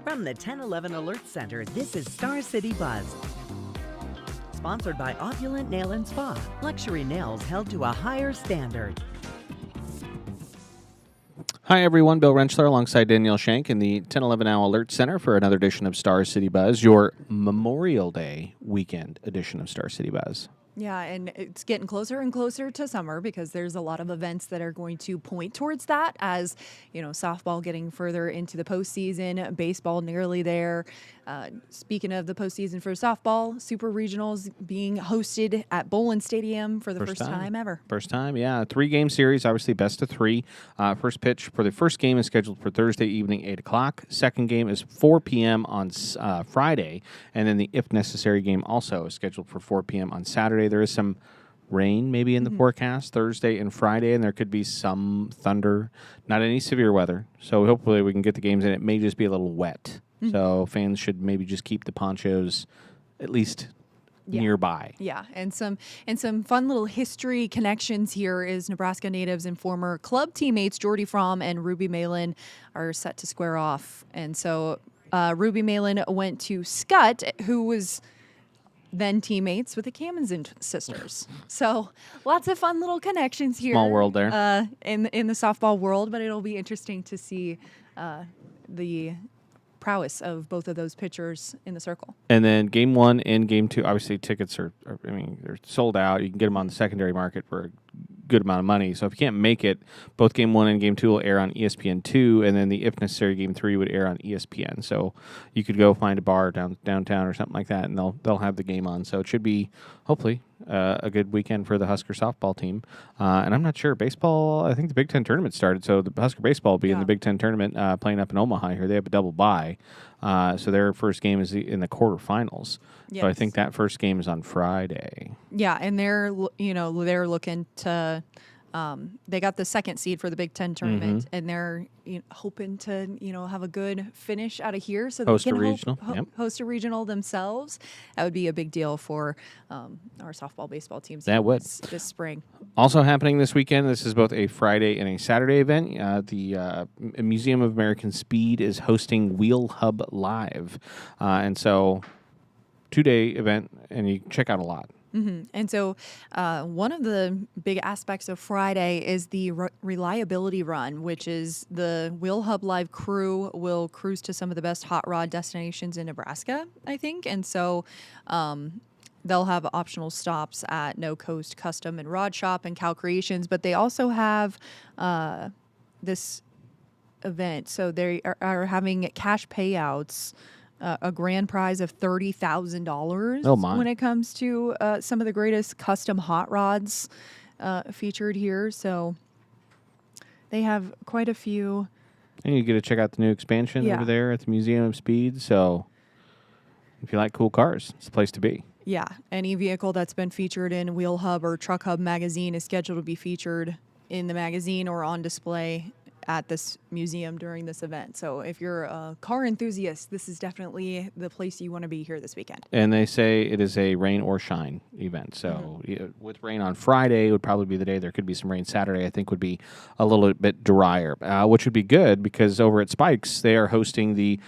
From the 1011 Alert Center, this is Star City Buzz. Sponsored by Opulent Nail and Spa. Luxury nails held to a higher standard. Hi, everyone. Bill Rentschler alongside Danielle Shank in the 1011 Now Alert Center for another edition of Star City Buzz, your Memorial Day weekend edition of Star City Buzz. Yeah, and it's getting closer and closer to summer because there's a lot of events that are going to point towards that as, you know, softball getting further into the postseason, baseball nearly there. Speaking of the postseason for softball, Super Regionals being hosted at Bowlin Stadium for the first time ever. First time, yeah. 3-game series, obviously best of 3. First pitch for the first game is scheduled for Thursday evening, 8 o'clock. Second game is 4 p.m. on Friday. And then the if necessary game also is scheduled for 4 p.m. on Saturday. There is some rain maybe in the forecast Thursday and Friday, and there could be some thunder. Not any severe weather. So hopefully we can get the games in. It may just be a little wet. So fans should maybe just keep the ponchos at least nearby. Yeah, and some fun little history connections here is Nebraska natives and former club teammates Jordy Fromm and Ruby Malin are set to square off. And so Ruby Malin went to Scott, who was then teammates with the Kaminzin sisters. So lots of fun little connections here. Small world there. In the softball world, but it'll be interesting to see the prowess of both of those pitchers in the circle. And then game 1 and game 2, obviously tickets are they're sold out. You can get them on the secondary market for a good amount of money. So if you can't make it, both game 1 and game 2 will air on ESPN2, and then the if necessary game 3 would air on ESPN. So you could go find a bar downtown or something like that, and they'll have the game on. So it should be hopefully a good weekend for the Husker softball team. And I'm not sure baseball. I think the Big Ten tournament started, so the Husker baseball will be in the Big Ten tournament playing up in Omaha here. They have a double bye, so their first game is in the quarterfinals. Yes. So I think that first game is on Friday. Yeah, and they're looking to. They got the second seed for the Big Ten tournament, and they're hoping to have a good finish out of here, so Host they can a regional. host a regional themselves. That would be a big deal for our softball baseball teams. That would this spring. Also happening this weekend. This is both a Friday and a Saturday event. The Museum of American Speed is hosting Wheel Hub Live, and so 2-day event, and you can check out a lot. And so one of the big aspects of Friday is the reliability run, which is the Wheel Hub Live crew will cruise to some of the best hot rod destinations in Nebraska, I think. And so they'll have optional stops at No Coast Custom and Rod Shop and Cal Creations, but they also have this event. So they are having cash payouts. A grand prize of $30,000 when it comes to some of the greatest custom hot rods featured here. So they have quite a few. And you get to check out the new expansion over there at the Museum of Speed. So if you like cool cars, it's the place to be. Yeah. Any vehicle that's been featured in Wheel Hub or Truck Hub magazine is scheduled to be featured in the magazine or on display at this museum during this event. So if you're a car enthusiast, this is definitely the place you want to be here this weekend. And they say it is a rain or shine event. So with rain on Friday, it would probably be the day. There could be some rain Saturday, I think would be a little bit drier, which would be good because over at Spikes, they are hosting the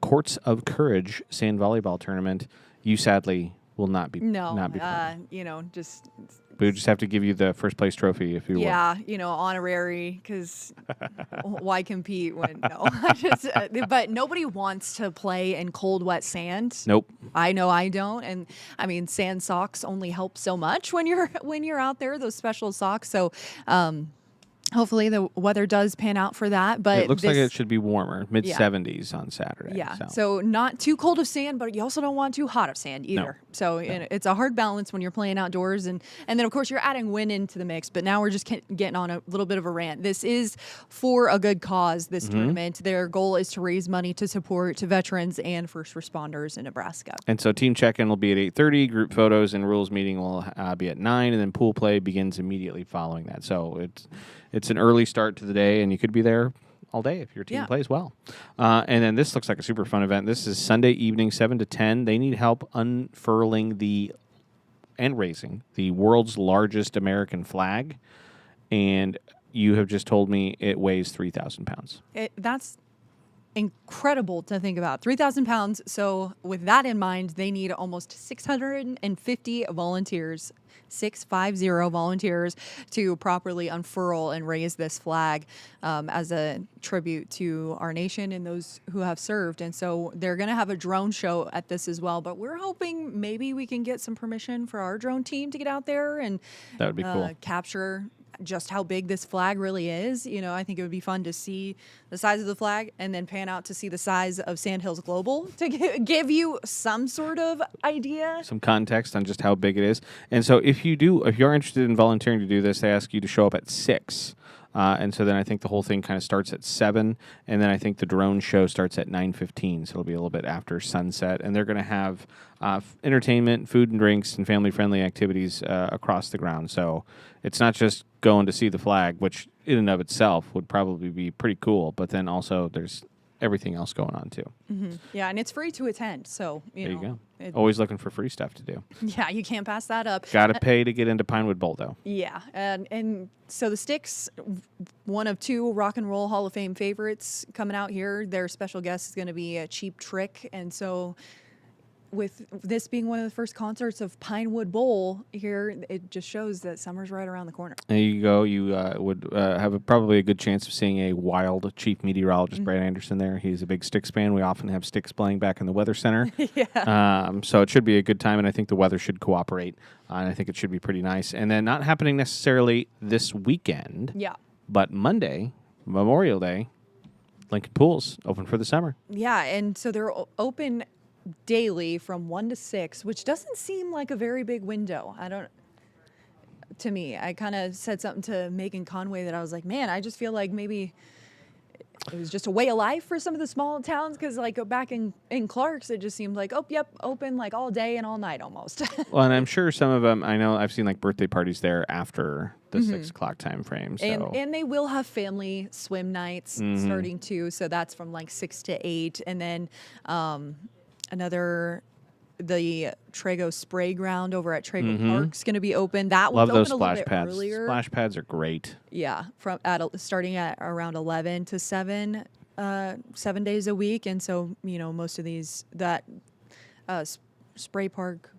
Courts of Courage sand volleyball tournament. You sadly will not be playing. Just... We would just have to give you the first place trophy if you were. Yeah, honorary, because why compete when, no. But nobody wants to play in cold, wet sand. Nope. I know I don't. And, sand socks only help so much when you're out there, those special socks. So, hopefully the weather does pan out for that. But it looks like it should be warmer, mid-70s on Saturday. Yeah, so not too cold of sand, but you also don't want too hot of sand either. No. So it's a hard balance when you're playing outdoors. And then, of course, you're adding wind into the mix. But now we're just getting on a little bit of a rant. This is for a good cause, this tournament. Their goal is to raise money to support veterans and first responders in Nebraska. And so team check-in will be at 8:30. Group photos and rules meeting will be at 9. And then pool play begins immediately following that. So it's an early start to the day, and you could be there all day if your team plays well. And then this looks like a super fun event. This is Sunday evening, 7 to 10. They need help unfurling and raising the world's largest American flag. And you have just told me it weighs 3,000 pounds. That's incredible to think about. 3,000 pounds. So with that in mind, they need almost 650 volunteers. 650 volunteers to properly unfurl and raise this flag as a tribute to our nation and those who have served. And so they're going to have a drone show at this as well. But we're hoping maybe we can get some permission for our drone team to get out there and That would be cool. capture just how big this flag really is. You know, I think it would be fun to see the size of the flag and then pan out to see the size of Sandhills Global to give you some sort of idea. Some context on just how big it is. And so if you're interested in volunteering to do this, they ask you to show up at 6. And so then I think the whole thing kind of starts at 7, and then I think the drone show starts at 9:15, so it'll be a little bit after sunset. And they're going to have entertainment, food and drinks, and family-friendly activities across the ground. So it's not just going to see the flag, which in and of itself would probably be pretty cool, but then also there's everything else going on too. Yeah, and it's free to attend. So, There you go. Always looking for free stuff to do. Yeah, you can't pass that up. Got to pay to get into Pinewood Bowl, though. Yeah, and so the Sticks, one of 2 Rock and Roll Hall of Fame favorites coming out here. Their special guest is going to be a Cheap Trick, and so with this being one of the first concerts of Pinewood Bowl here, it just shows that summer's right around the corner. There you go. You would have probably a good chance of seeing a wild chief meteorologist, Brad Anderson, there. He's a big Sticks fan. We often have Sticks playing back in the Weather Center. So it should be a good time, and I think the weather should cooperate, and I think it should be pretty nice. And then not happening necessarily this weekend, but Monday, Memorial Day, Lincoln Pools open for the summer. Yeah, and so they're open daily from 1 to 6, which doesn't seem like a very big window. To me, I kind of said something to Megan Conway that I was like, man, I just feel like maybe it was just a way of life for some of the small towns, because like back in Clarks, it just seemed like, open like all day and all night almost. Well, and I'm sure some of them, I know I've seen like birthday parties there after the 6 o'clock time frame. So. And they will have family swim nights starting too. So that's from like 6 to 8. And then the Trago spray ground over at Trago Park's going to be open. That Love one's those open a little splash bit pads. earlier. Splash pads are great. Yeah, starting at around 11 to 7, 7 days a week. And so, most of that spray park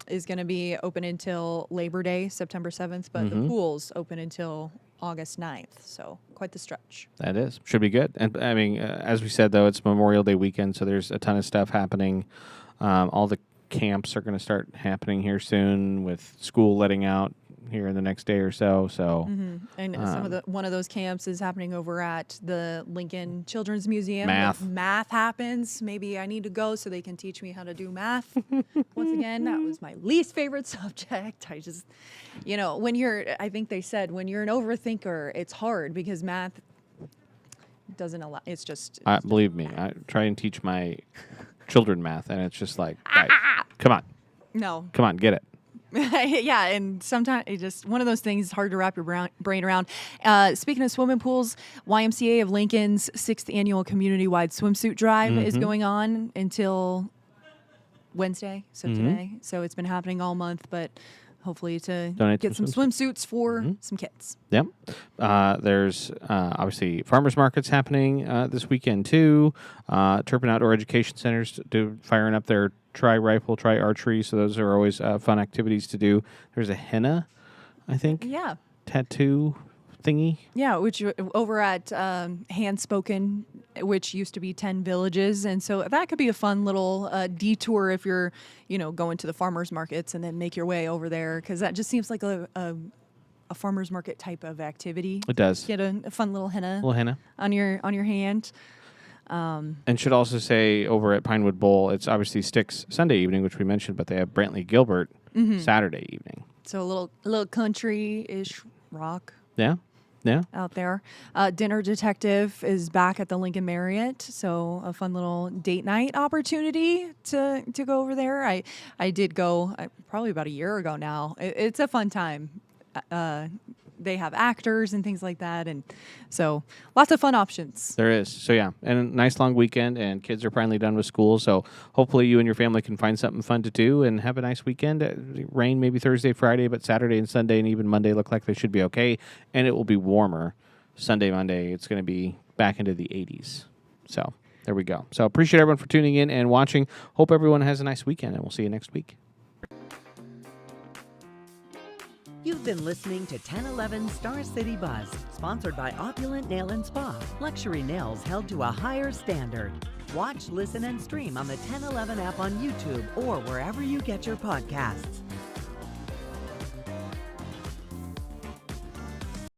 is going to be open until Labor Day, September 7th, but the pool's open until August 9th. So quite the stretch. That is. Should be good. And I mean, as we said, though, it's Memorial Day weekend, so there's a ton of stuff happening. All the camps are going to start happening here soon, with school letting out here in the next day or so. So, and one of those camps is happening over at the Lincoln Children's Museum. Math happens. Maybe I need to go so they can teach me how to do math. Once again, that was my least favorite subject. I just, I think they said when you're an overthinker, it's hard because math doesn't allow. It's just. Believe me, I try and teach my children math, and it's just like, guys, come on. No. Come on, get it. Yeah, and sometimes it's just one of those things it's hard to wrap your brain around. Speaking of swimming pools, YMCA of Lincoln's 6th annual community-wide swimsuit drive is going on until Wednesday, so today. So it's been happening all month, but hopefully to Donate get some swimsuits for some kids. Yep. There's obviously farmers markets happening this weekend too. Turpin Outdoor Education Centers firing up their try rifle, try archery. So those are always fun activities to do. There's a henna, I think. Yeah. Tattoo thingy. Yeah, which over at Hand Spoken, which used to be 10 Villages. And so that could be a fun little detour if you're, going to the farmers markets and then make your way over there, because that just seems like a farmers market type of activity. It does. Get a fun little henna on your hand. And should also say over at Pinewood Bowl, it's obviously Sticks Sunday evening, which we mentioned, but they have Brantley Gilbert Saturday evening. So a little country-ish rock. Yeah. Out there. Dinner Detective is back at the Lincoln Marriott, so a fun little date night opportunity to go over there. I did go probably about a year ago now. It's a fun time. They have actors and things like that, and so lots of fun options. There is. So yeah, and a nice long weekend, and kids are finally done with school, so hopefully you and your family can find something fun to do and have a nice weekend. Rain maybe Thursday, Friday, but Saturday and Sunday and even Monday look like they should be okay, and it will be warmer. Sunday, Monday, it's going to be back into the 80s. So there we go. So appreciate everyone for tuning in and watching. Hope everyone has a nice weekend, and we'll see you next week. You've been listening to 1011 Star City Buzz, sponsored by Opulent Nail and Spa. Luxury nails held to a higher standard. Watch, listen, and stream on the 1011 app on YouTube or wherever you get your podcasts.